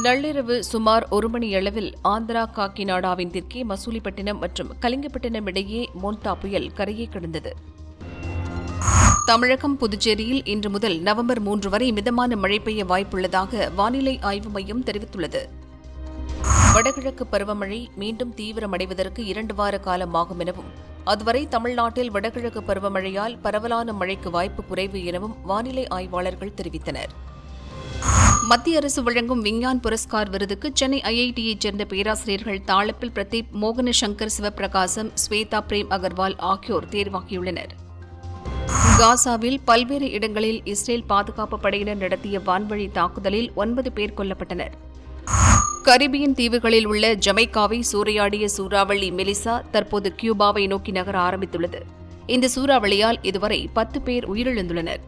நள்ளிரவு சுமார் 1 மணியளவில் ஆந்திரா காக்கிநாடாவின் தெற்கே மசூலிப்பட்டினம் மற்றும் கலிங்கப்பட்டினம் இடையே மோன்டா புயல் கரையை கடந்தது. தமிழகம், புதுச்சேரியில் இன்று முதல் நவம்பர் 3 வரை மிதமான மழை பெய்ய வாய்ப்புள்ளதாக வானிலை ஆய்வு மையம் தெரிவித்துள்ளது. வடகிழக்கு பருவமழை மீண்டும் தீவிரமடைவதற்கு 2 வார காலம் ஆகும் எனவும், அதுவரை தமிழ்நாட்டில் வடகிழக்கு பருவமழையால் பரவலான மழைக்கு வாய்ப்பு குறைவு எனவும் வானிலை ஆய்வாளர்கள் தெரிவித்தனர். மத்திய அரசு வழங்கும் விஞ்ஞான் புரஸ்கார் விருதுக்கு சென்னை ஐஐடியைச் சேர்ந்த பேராசிரியர்கள் தாளப்பில் பிரதீப், மோகன சங்கர் சிவபிரகாசம், ஸ்வேதா பிரேம் அகர்வால் ஆகியோர் தேர்வாகியுள்ளனர். காசாவில் பல்வேறு இடங்களில் இஸ்ரேல் பாதுகாப்பு படையினர் நடத்திய வான்வழி தாக்குதலில் 9 பேர் கொல்லப்பட்டனர். கரிபியன் தீவுகளில் உள்ள ஜமைக்காவை சூறையாடிய சூறாவளி மெலிசா தற்போது கியூபாவை நோக்கி நகர ஆரம்பித்துள்ளது. இந்த சூறாவளியால் இதுவரை 10 பேர் உயிரிழந்துள்ளனர்.